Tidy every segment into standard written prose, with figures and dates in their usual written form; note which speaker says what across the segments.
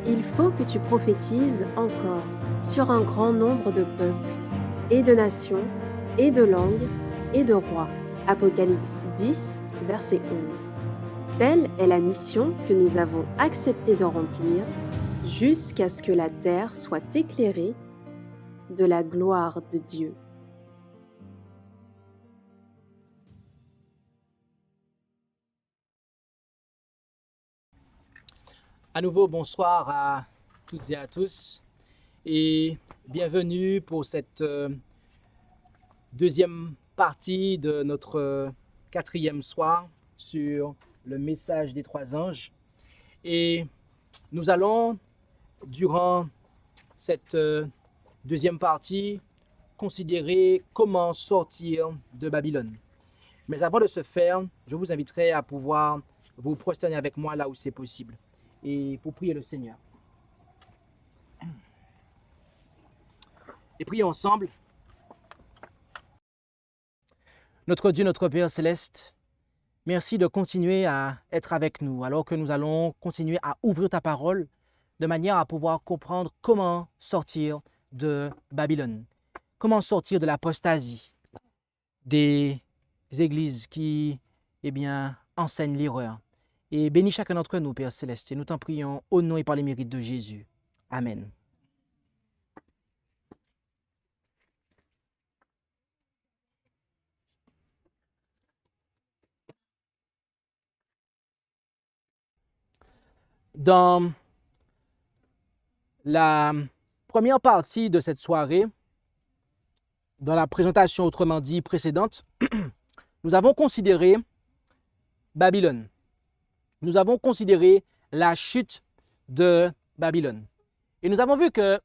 Speaker 1: il faut que tu prophétises encore sur un grand nombre de peuples, et de nations, et de langues, et de rois. Apocalypse 10, verset 11. Telle est la mission que nous avons accepté de remplir jusqu'à ce que la terre soit éclairée de la gloire de Dieu.
Speaker 2: À nouveau, bonsoir à toutes et à tous et bienvenue pour cette deuxième partie de notre quatrième soir sur le message des trois anges. Et nous allons, durant cette deuxième partie, considérer comment sortir de Babylone. Mais avant de ce faire, je vous inviterai à pouvoir vous prosterner avec moi là où c'est possible et pour prier le Seigneur. Et prions ensemble. Notre Dieu, notre Père céleste, merci de continuer à être avec nous alors que nous allons continuer à ouvrir ta parole de manière à pouvoir comprendre comment sortir de Babylone, comment sortir de l'apostasie des églises qui enseignent l'erreur. Et bénis chacun d'entre nous, Père céleste, et nous t'en prions au nom et par les mérites de Jésus. Amen. Dans la première partie de cette soirée, dans la présentation autrement dit précédente, nous avons considéré Babylone. Nous avons considéré la chute de Babylone. Et nous avons vu que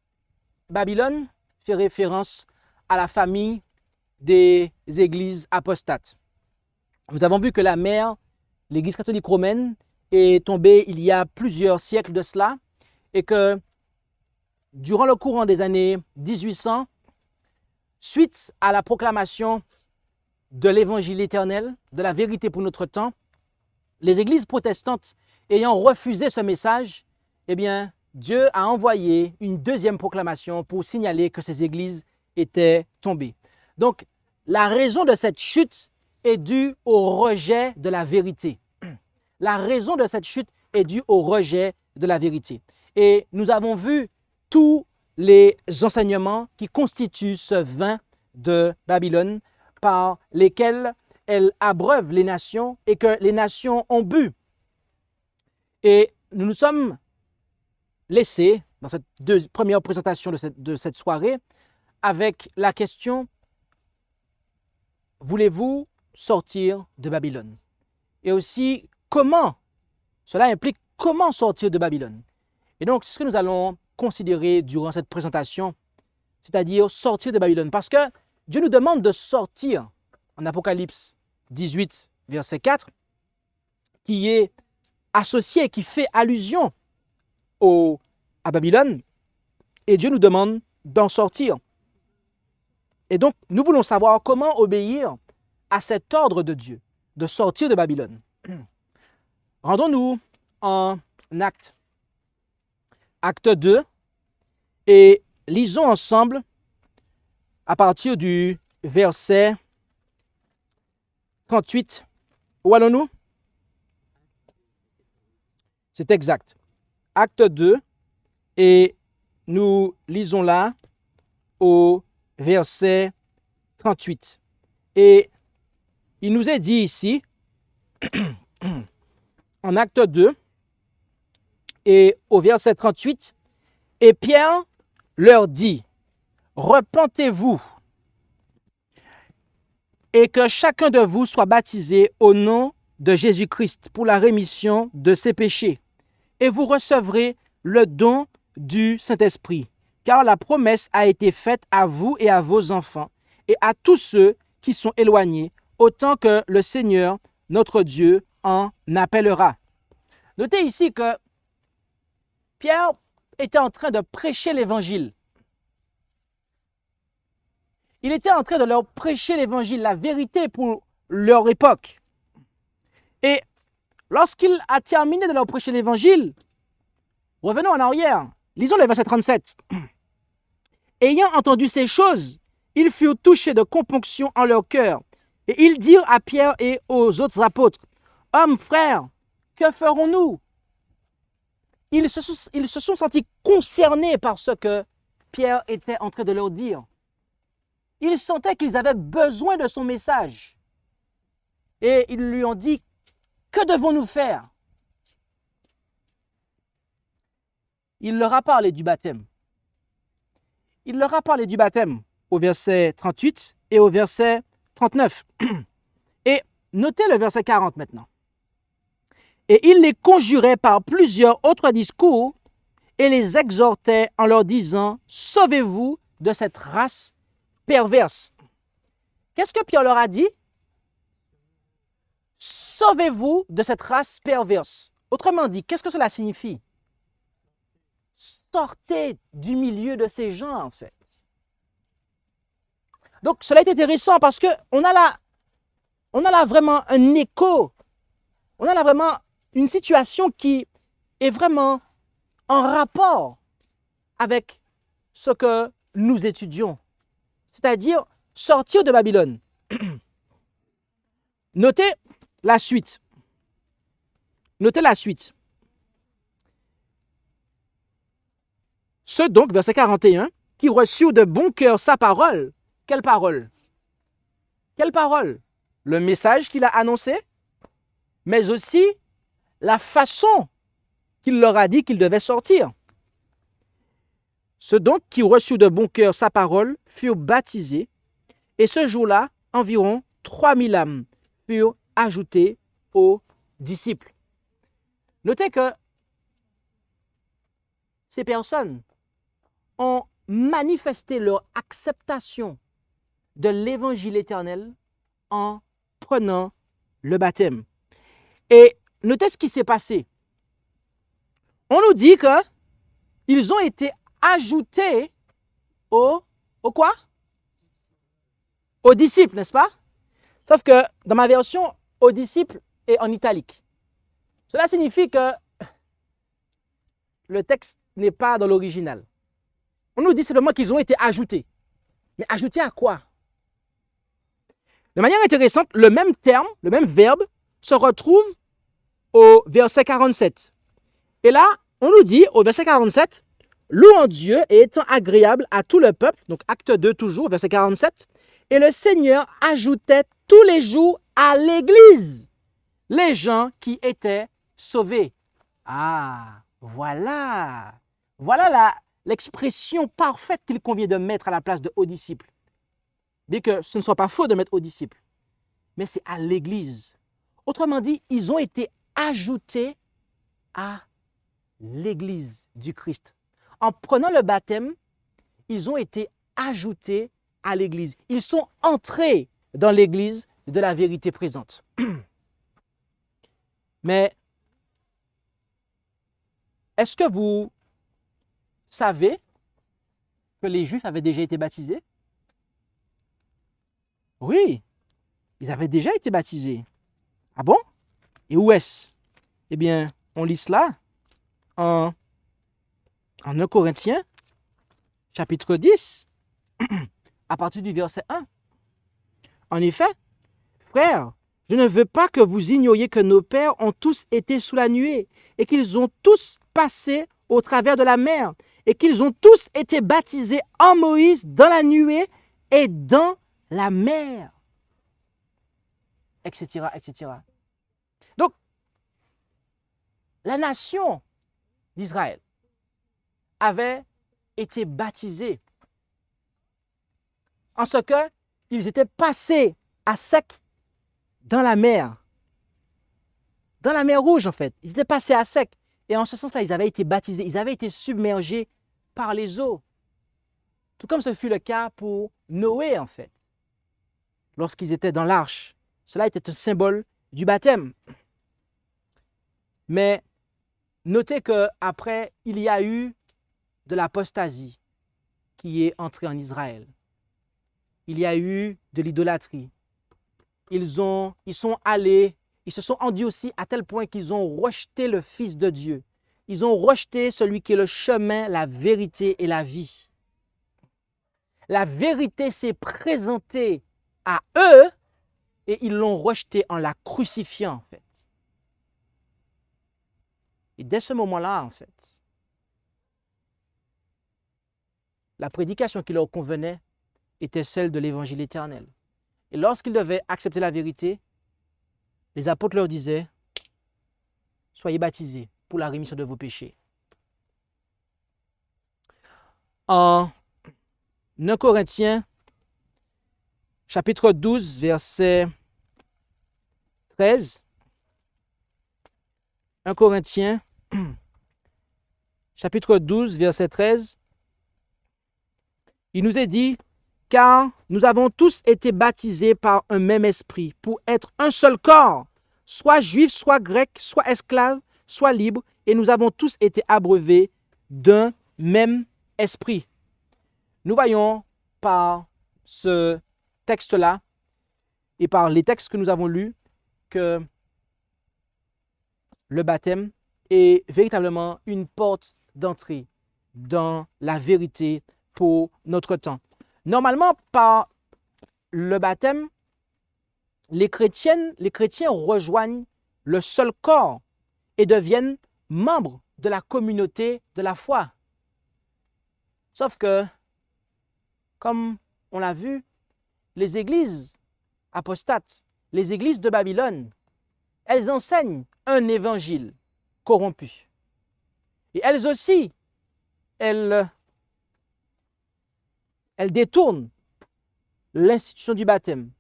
Speaker 2: Babylone fait référence à la famille des églises apostates. Nous avons vu que la mère, l'Église catholique romaine, est tombée il y a plusieurs siècles de cela et que durant le courant des années 1800, suite à la proclamation de l'évangile éternel, de la vérité pour notre temps, les églises protestantes ayant refusé ce message, Dieu a envoyé une deuxième proclamation pour signaler que ces églises étaient tombées. Donc, la raison de cette chute est due au rejet de la vérité. La raison de cette chute est due au rejet de la vérité. Et nous avons vu tous les enseignements qui constituent ce vin de Babylone par lesquels elle abreuve les nations et que les nations ont bu. Et nous nous sommes laissés, dans cette première présentation de cette soirée, avec la question: voulez-vous sortir de Babylone? Et aussi, comment? Cela implique comment sortir de Babylone. Et donc, c'est ce que nous allons considérer durant cette présentation, c'est-à-dire sortir de Babylone. Parce que Dieu nous demande de sortir en Apocalypse 18, verset 4, qui est associé, qui fait allusion à Babylone, et Dieu nous demande d'en sortir. Et donc, nous voulons savoir comment obéir à cet ordre de Dieu, de sortir de Babylone. Rendons-nous en Acte 2, et lisons ensemble à partir du verset 38. Où allons-nous? C'est exact. Acte 2, et nous lisons là au verset 38. Et il nous est dit ici, en Acte 2, et au verset 38, « Et Pierre leur dit, repentez-vous, et que chacun de vous soit baptisé au nom de Jésus-Christ pour la rémission de ses péchés, et vous recevrez le don du Saint-Esprit, car la promesse a été faite à vous et à vos enfants, et à tous ceux qui sont éloignés, autant que le Seigneur, notre Dieu, en appellera. » Notez ici que Pierre était en train de prêcher l'évangile. Il était en train de leur prêcher l'évangile, la vérité pour leur époque. Et lorsqu'il a terminé de leur prêcher l'évangile, Revenons en arrière. Lisons le verset 37. Ayant entendu ces choses, ils furent touchés de compunction en leur cœur. Et ils dirent à Pierre et aux autres apôtres, « Hommes, frères, que ferons-nous » ils se sont sentis concernés par ce que Pierre était en train de leur dire. Ils sentaient qu'ils avaient besoin de son message. Et ils lui ont dit, « Que devons-nous faire » Il leur a parlé du baptême. Il leur a parlé du baptême au verset 38 et au verset 39. Et notez le verset 40 maintenant. Et il les conjurait par plusieurs autres discours et les exhortait en leur disant, « Sauvez-vous de cette race perverse. » Qu'est-ce que Pierre leur a dit? Sauvez-vous de cette race perverse. Autrement dit, qu'est-ce que cela signifie? Sortez du milieu de ces gens, en fait. Donc, cela est intéressant parce qu'on a là vraiment un écho. On a là vraiment une situation qui est vraiment en rapport avec ce que nous étudions. C'est-à-dire sortir de Babylone. Notez la suite. Notez la suite. Ceux donc, verset 41, qui reçurent de bon cœur sa parole. Quelle parole? Quelle parole? Le message qu'il a annoncé, mais aussi la façon qu'il leur a dit qu'ils devaient sortir. Ceux donc qui reçurent de bon cœur sa parole furent baptisés, et ce jour-là, environ 3000 âmes furent ajoutées aux disciples. Notez que ces personnes ont manifesté leur acceptation de l'évangile éternel en prenant le baptême. Et notez ce qui s'est passé. On nous dit qu'ils ont été ajoutés au quoi? Aux disciples, n'est-ce pas? Sauf que dans ma version, aux disciples est en italique. Cela signifie que le texte n'est pas dans l'original. On nous dit simplement qu'ils ont été ajoutés. Mais ajoutés à quoi? De manière intéressante, le même terme, le même verbe, se retrouve au verset 47. Et là, on nous dit au verset 47, « Louant Dieu et étant agréable à tout le peuple », donc acte 2 toujours, verset 47, « et le Seigneur ajoutait tous les jours à l'Église les gens qui étaient sauvés. » Ah, voilà. Voilà l'expression parfaite qu'il convient de mettre à la place de « aux disciples ». Bien que ce ne soit pas faux de mettre « aux disciples », mais c'est à l'Église. Autrement dit, ils ont été ajoutés à l'Église du Christ. En prenant le baptême, ils ont été ajoutés à l'Église. Ils sont entrés dans l'Église de la vérité présente. Mais est-ce que vous savez que les Juifs avaient déjà été baptisés? Oui, ils avaient déjà été baptisés. Ah bon? Et où est-ce? Eh bien, on lit cela en 1 Corinthiens, chapitre 10, à partir du verset 1. En effet, frères, je ne veux pas que vous ignoriez que nos pères ont tous été sous la nuée et qu'ils ont tous passé au travers de la mer et qu'ils ont tous été baptisés en Moïse dans la nuée et dans la mer, etc., etc. Donc, la nation d'Israël avait été baptisés en ce qu'ils étaient passés à sec dans la mer Rouge en fait. Ils étaient passés à sec et en ce sens-là, ils avaient été baptisés, ils avaient été submergés par les eaux. Tout comme ce fut le cas pour Noé en fait, lorsqu'ils étaient dans l'arche. Cela était un symbole du baptême. Mais notez qu'après, il y a eu de l'apostasie qui est entrée en Israël. Il y a eu de l'idolâtrie. Ils se sont endurcis à tel point qu'ils ont rejeté le Fils de Dieu. ils ont rejeté celui qui est le chemin, la vérité et la vie. La vérité s'est présentée à eux et ils l'ont rejetée en la crucifiant, en fait. Et dès ce moment-là, en fait, la prédication qui leur convenait était celle de l'évangile éternel. Et lorsqu'ils devaient accepter la vérité, les apôtres leur disaient, soyez baptisés pour la rémission de vos péchés. En 1 Corinthiens, chapitre 12, verset 13. 1 Corinthiens, chapitre 12, verset 13. Il nous est dit, car nous avons tous été baptisés par un même esprit pour être un seul corps, soit juifs, soit grecs, soit esclaves, soit libres, et nous avons tous été abreuvés d'un même esprit. Nous voyons par ce texte-là et par les textes que nous avons lus que le baptême est véritablement une porte d'entrée dans la vérité pour notre temps. Normalement, par le baptême, les chrétiens rejoignent le seul corps et deviennent membres de la communauté de la foi. Sauf que, comme on l'a vu, les églises apostates, les églises de Babylone, elles enseignent un évangile corrompu. Et elles aussi, elles détournent l'institution du baptême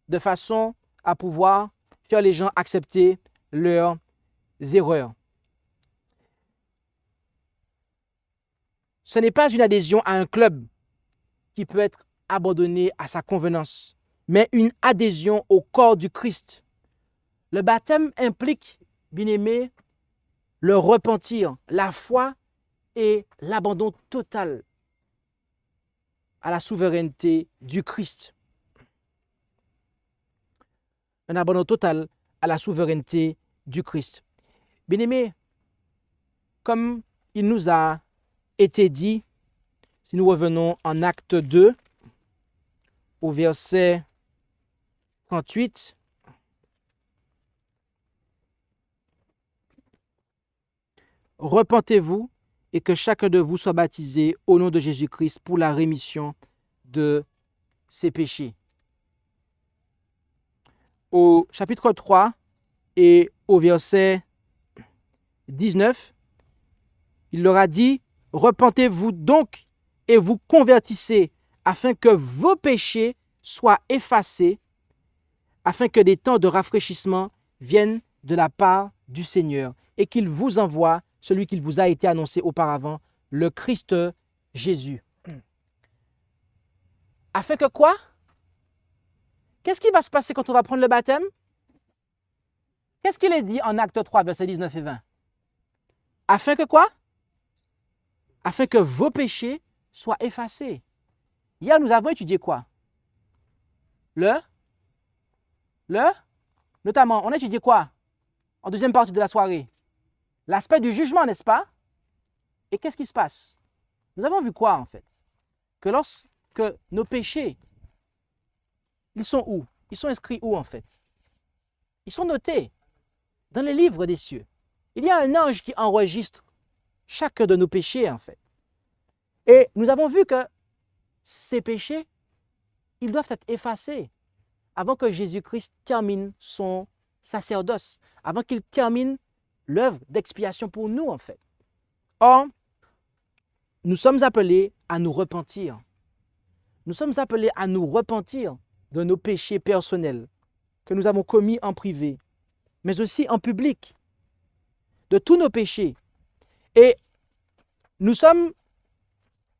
Speaker 2: de façon à pouvoir faire les gens accepter leurs erreurs. Ce n'est pas une adhésion à un club qui peut être abandonnée à sa convenance, mais une adhésion au corps du Christ. Le baptême implique, bien-aimé, le repentir, la foi et l'abandon total à la souveraineté du Christ. Un abandon total à la souveraineté du Christ. Bien-aimé, comme il nous a été dit, si nous revenons en Acte 2, au verset 38, repentez-vous et que chacun de vous soit baptisé au nom de Jésus-Christ pour la rémission de ses péchés. Au chapitre 3 et au verset 19, il leur a dit, repentez-vous donc et vous convertissez afin que vos péchés soient effacés, afin que des temps de rafraîchissement viennent de la part du Seigneur et qu'il vous envoie celui qui vous a été annoncé auparavant, le Christ Jésus. Afin que quoi? Qu'est-ce qui va se passer quand on va prendre le baptême? Qu'est-ce qu'il est dit en Acte 3, versets 19 et 20? Afin que quoi? Afin que vos péchés soient effacés. Hier, nous avons étudié quoi? Notamment, on a étudié quoi? En deuxième partie de la soirée? L'aspect du jugement, n'est-ce pas? Et qu'est-ce qui se passe? Nous avons vu quoi, en fait? Que lorsque nos péchés, ils sont où? Ils sont inscrits où, en fait? Ils sont notés dans les livres des cieux. Il y a un ange qui enregistre chacun de nos péchés, en fait. Et nous avons vu que ces péchés, ils doivent être effacés avant que Jésus-Christ termine son sacerdoce, avant qu'il termine l'œuvre d'expiation pour nous, en fait. Or, nous sommes appelés à nous repentir. Nous sommes appelés à nous repentir de nos péchés personnels que nous avons commis en privé, mais aussi en public, de tous nos péchés. Et nous sommes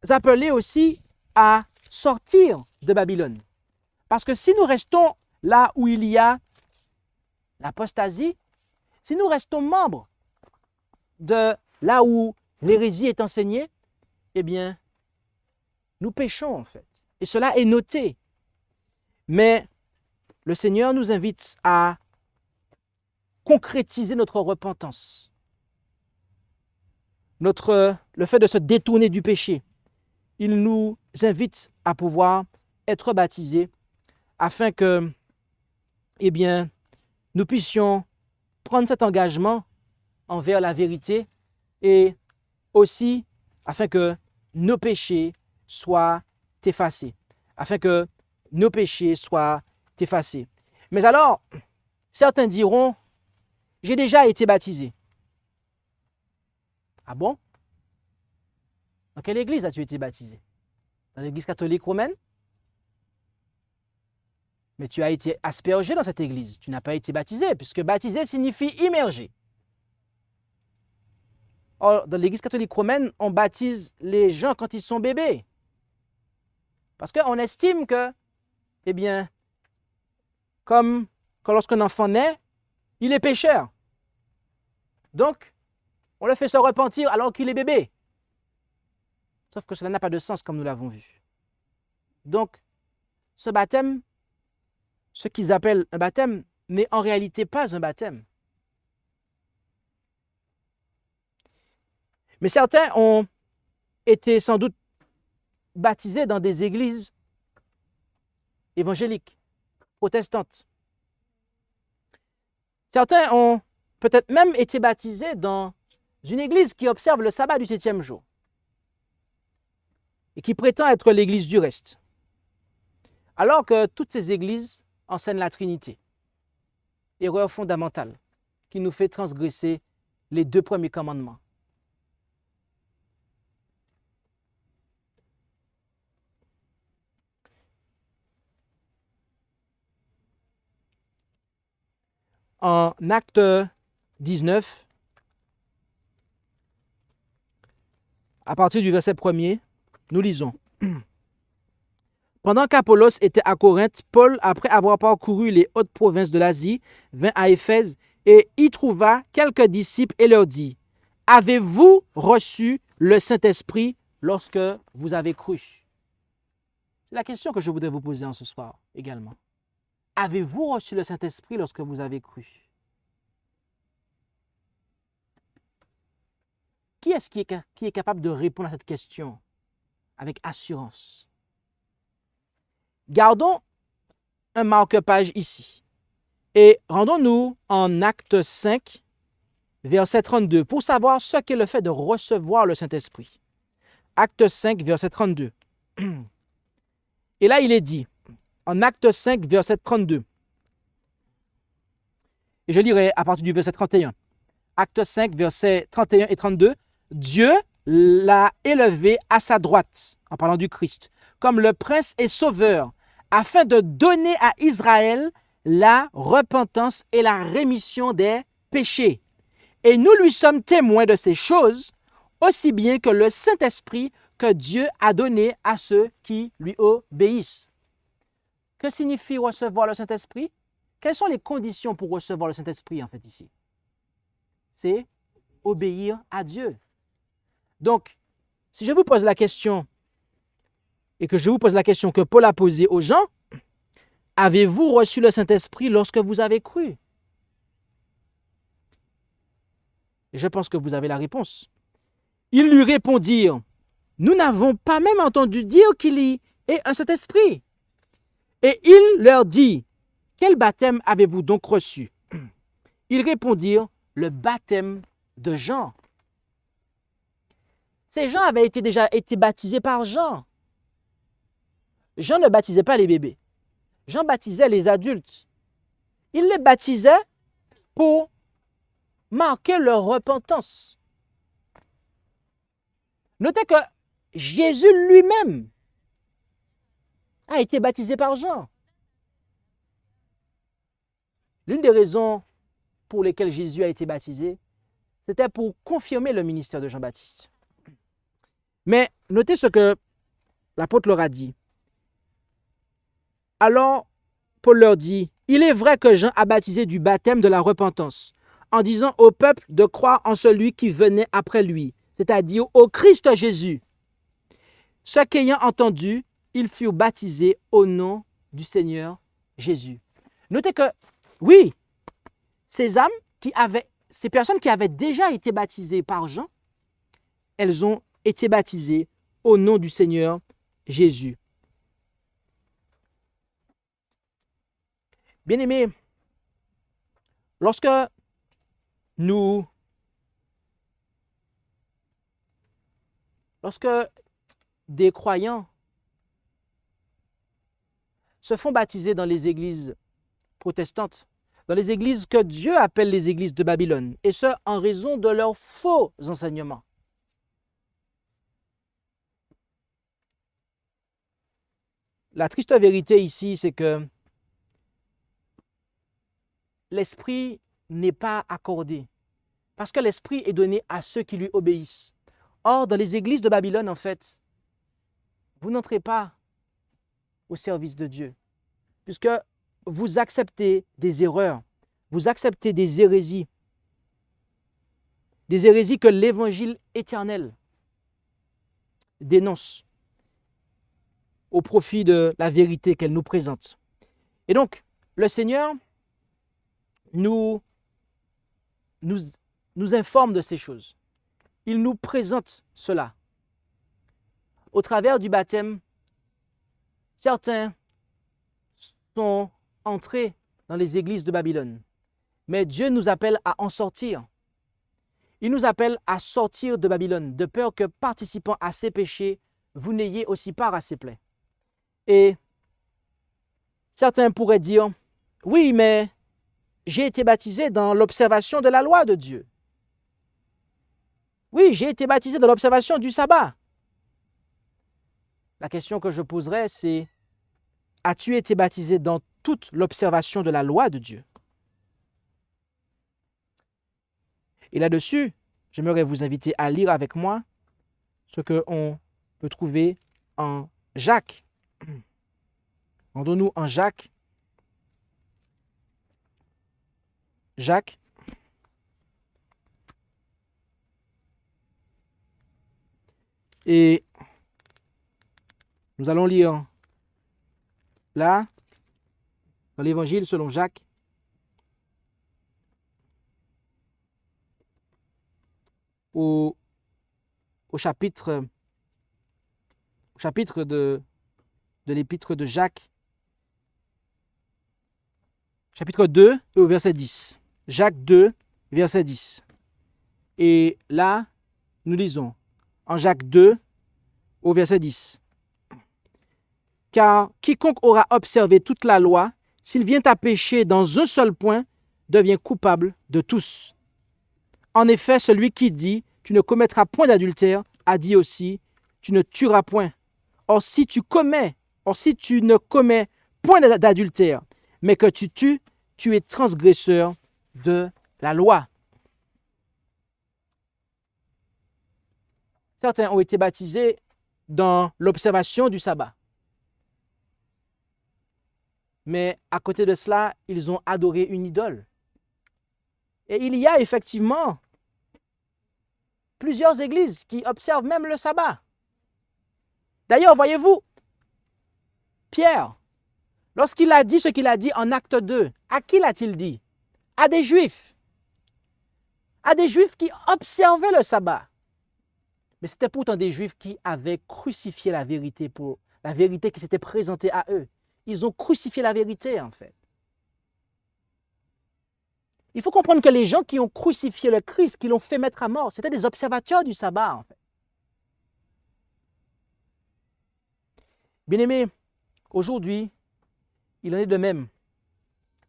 Speaker 2: appelés aussi à sortir de Babylone. Parce que si nous restons là où il y a l'apostasie, si nous restons membres de là où l'hérésie est enseignée, eh bien, nous péchons en fait. Et cela est noté. Mais le Seigneur nous invite à concrétiser notre repentance. le fait de se détourner du péché. Il nous invite à pouvoir être baptisés afin que, eh bien, nous puissions prendre cet engagement envers la vérité et aussi afin que nos péchés soient effacés. Afin que nos péchés soient effacés. Mais alors, certains diront, j'ai déjà été baptisé. Ah bon? Dans quelle église as-tu été baptisé? Dans l'église catholique romaine? Mais tu as été aspergé dans cette église. Tu n'as pas été baptisé, puisque baptisé signifie immergé. Or, dans l'église catholique romaine, on baptise les gens quand ils sont bébés. Parce qu'on estime que, eh bien, comme lorsqu'un enfant naît, il est pécheur. Donc, on le fait se repentir alors qu'il est bébé. Sauf que cela n'a pas de sens comme nous l'avons vu. Donc, ce baptême, ce qu'ils appellent un baptême, n'est en réalité pas un baptême. Mais certains ont été sans doute baptisés dans des églises évangéliques, protestantes. Certains ont peut-être même été baptisés dans une église qui observe le sabbat du 7e jour et qui prétend être l'église du reste. Alors que toutes ces églises enseignent la Trinité, erreur fondamentale qui nous fait transgresser les 2 premiers commandements. En Acte 19, à partir du verset 1er, nous lisons. Pendant qu'Apollos était à Corinthe, Paul, après avoir parcouru les hautes provinces de l'Asie, vint à Éphèse et y trouva quelques disciples et leur dit, « Avez-vous reçu le Saint-Esprit lorsque vous avez cru ?» C'est la question que je voudrais vous poser en ce soir également. Avez-vous reçu le Saint-Esprit lorsque vous avez cru? Qui est-ce qui est capable de répondre à cette question avec assurance? Gardons un marque-page ici et rendons-nous en Acte 5, verset 32, pour savoir ce qu'est le fait de recevoir le Saint-Esprit. Acte 5, verset 32. Et là, il est dit, en Acte 5, verset 32, et je lirai à partir du verset 31. Acte 5, versets 31 et 32, Dieu l'a élevé à sa droite, en parlant du Christ, comme le prince et sauveur, afin de donner à Israël la repentance et la rémission des péchés. Et nous lui sommes témoins de ces choses, aussi bien que le Saint-Esprit que Dieu a donné à ceux qui lui obéissent. Que signifie recevoir le Saint-Esprit? Quelles sont les conditions pour recevoir le Saint-Esprit, en fait, ici? C'est obéir à Dieu. Donc, si je vous pose la question, et que je vous pose la question que Paul a posée aux gens, avez-vous reçu le Saint-Esprit lorsque vous avez cru? Et je pense que vous avez la réponse. Ils lui répondirent, nous n'avons pas même entendu dire qu'il y ait un Saint-Esprit. Et il leur dit, quel baptême avez-vous donc reçu? Ils répondirent, le baptême de Jean. Ces gens avaient déjà été baptisés par Jean. Jean ne baptisait pas les bébés. Jean baptisait les adultes. Il les baptisait pour marquer leur repentance. Notez que Jésus lui-même a été baptisé par Jean. L'une des raisons pour lesquelles Jésus a été baptisé, c'était pour confirmer le ministère de Jean-Baptiste. Mais notez ce que l'apôtre leur a dit. Alors, Paul leur dit, « Il est vrai que Jean a baptisé du baptême de la repentance, en disant au peuple de croire en celui qui venait après lui, c'est-à-dire au Christ Jésus. Ce qu'ayant entendu, ils furent baptisés au nom du Seigneur Jésus. » Notez que, oui, ces personnes qui avaient déjà été baptisées par Jean, elles ont été baptisées au nom du Seigneur Jésus. Bien-aimés, lorsque des croyants se font baptiser dans les églises protestantes, dans les églises que Dieu appelle les églises de Babylone, et ce, en raison de leurs faux enseignements. La triste vérité ici, c'est que l'esprit n'est pas accordé, parce que l'esprit est donné à ceux qui lui obéissent. Or, dans les églises de Babylone, en fait, vous n'entrez pas au service de Dieu, puisque vous acceptez des erreurs, vous acceptez des hérésies que l'évangile éternel dénonce au profit de la vérité qu'elle nous présente. Et donc, le Seigneur nous informe de ces choses. Il nous présente cela. Au travers du baptême, certains sont entrés dans les églises de Babylone. Mais Dieu nous appelle à en sortir. Il nous appelle à sortir de Babylone, de peur que, participant à ses péchés, vous n'ayez aussi part à ses plaies. Et certains pourraient dire, oui, mais j'ai été baptisé dans l'observation de la loi de Dieu. Oui, j'ai été baptisé dans l'observation du sabbat. La question que je poserais, c'est, as-tu été baptisé dans toute l'observation de la loi de Dieu? Et là-dessus, j'aimerais vous inviter à lire avec moi ce qu'on peut trouver en Jacques. Rendons-nous en Jacques. Jacques. Et nous allons lire là, dans l'Évangile selon Jacques, au chapitre de l'épître de Jacques, chapitre 2 et au verset 10. Jacques 2, verset 10. Et là, nous lisons en Jacques 2, au verset 10. Car quiconque aura observé toute la loi, s'il vient à pécher dans un seul point, devient coupable de tous. En effet, celui qui dit « tu ne commettras point d'adultère » a dit aussi « tu ne tueras point ». Or, si tu ne commets point d'adultère, mais que tu tues, tu es transgresseur de la loi. Certains ont été baptisés dans l'observation du sabbat. Mais à côté de cela, ils ont adoré une idole. Et il y a effectivement plusieurs églises qui observent même le sabbat. D'ailleurs, voyez-vous, Pierre, lorsqu'il a dit ce qu'il a dit en Acte 2, à qui l'a-t-il dit? À des Juifs. À des Juifs qui observaient le sabbat. Mais c'était pourtant des Juifs qui avaient crucifié la vérité pour la vérité qui s'était présentée à eux. Ils ont crucifié la vérité, en fait. Il faut comprendre que les gens qui ont crucifié le Christ, qui l'ont fait mettre à mort, c'était des observateurs du sabbat, en fait. Bien-aimés, aujourd'hui, il en est de même.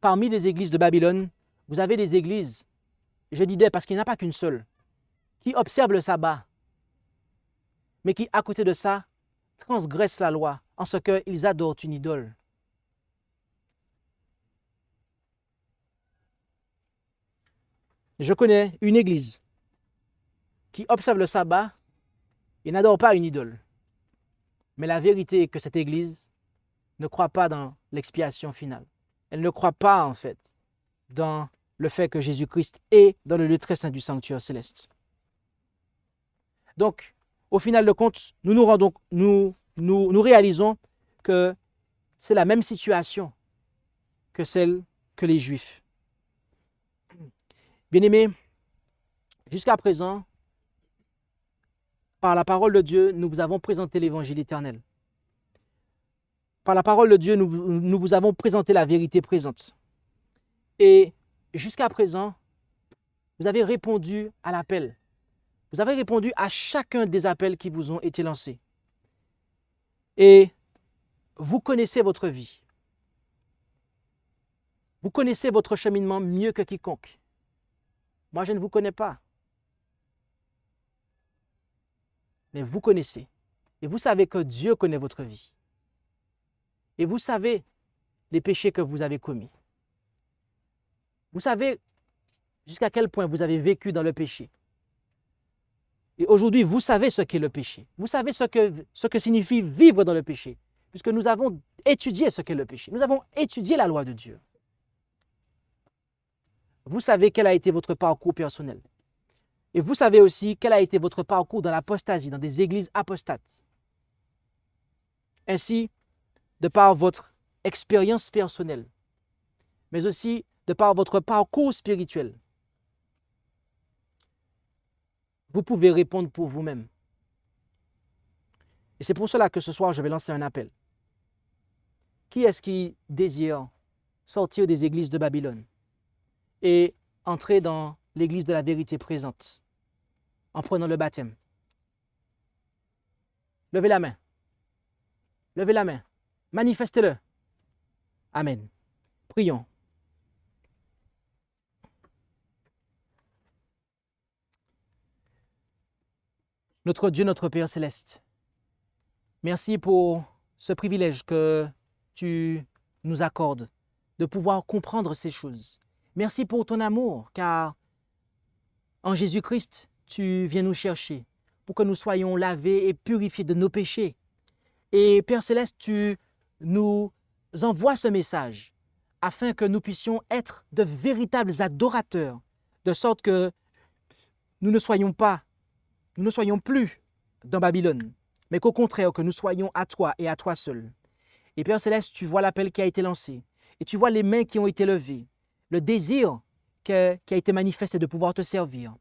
Speaker 2: Parmi les églises de Babylone, vous avez des églises, je dis des parce qu'il n'y en a pas qu'une seule, qui observent le sabbat, mais qui, à côté de ça, transgressent la loi en ce qu'ils adorent une idole. Je connais une église qui observe le sabbat et n'adore pas une idole. Mais la vérité est que cette église ne croit pas dans l'expiation finale. Elle ne croit pas, en fait, dans le fait que Jésus-Christ est dans le lieu très saint du sanctuaire céleste. Donc, au final de compte, nous réalisons que c'est la même situation que celle que les Juifs. Bien-aimés, jusqu'à présent, par la parole de Dieu, nous vous avons présenté l'évangile éternel. Par la parole de Dieu, nous vous avons présenté la vérité présente. Et jusqu'à présent, vous avez répondu à l'appel. Vous avez répondu à chacun des appels qui vous ont été lancés. Et vous connaissez votre vie. Vous connaissez votre cheminement mieux que quiconque. Moi, je ne vous connais pas. Mais vous connaissez. Et vous savez que Dieu connaît votre vie. Et vous savez les péchés que vous avez commis. Vous savez jusqu'à quel point vous avez vécu dans le péché. Et aujourd'hui, vous savez ce qu'est le péché. Vous savez ce que signifie vivre dans le péché. Puisque nous avons étudié ce qu'est le péché. Nous avons étudié la loi de Dieu. Vous savez quel a été votre parcours personnel. Et vous savez aussi quel a été votre parcours dans l'apostasie, dans des églises apostates. Ainsi, de par votre expérience personnelle, mais aussi de par votre parcours spirituel, vous pouvez répondre pour vous-même. Et c'est pour cela que ce soir, je vais lancer un appel. Qui est-ce qui désire sortir des églises de Babylone et entrer dans l'église de la vérité présente en prenant le baptême? Levez la main. Levez la main. Manifestez-le. Amen. Prions. Notre Dieu, notre Père céleste, merci pour ce privilège que tu nous accordes de pouvoir comprendre ces choses. Merci pour ton amour, car en Jésus-Christ, tu viens nous chercher pour que nous soyons lavés et purifiés de nos péchés. Et Père céleste, tu nous envoies ce message afin que nous puissions être de véritables adorateurs, de sorte que nous ne soyons plus dans Babylone, mais qu'au contraire, que nous soyons à toi et à toi seul. Et Père céleste, tu vois l'appel qui a été lancé, et tu vois les mains qui ont été levées, le désir qui a été manifesté de pouvoir te servir.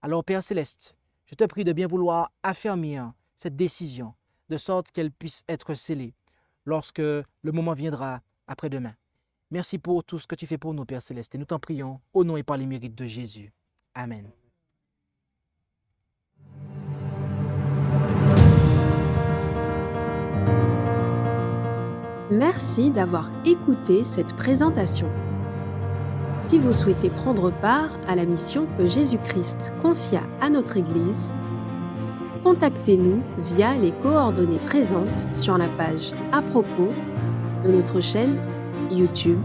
Speaker 2: Alors Père céleste, je te prie de bien vouloir affermir cette décision, de sorte qu'elle puisse être scellée lorsque le moment viendra après-demain. Merci pour tout ce que tu fais pour nous, Père céleste, et nous t'en prions au nom et par les mérites de Jésus. Amen.
Speaker 1: Merci d'avoir écouté cette présentation. Si vous souhaitez prendre part à la mission que Jésus-Christ confia à notre Église, contactez-nous via les coordonnées présentes sur la page à propos de notre chaîne YouTube.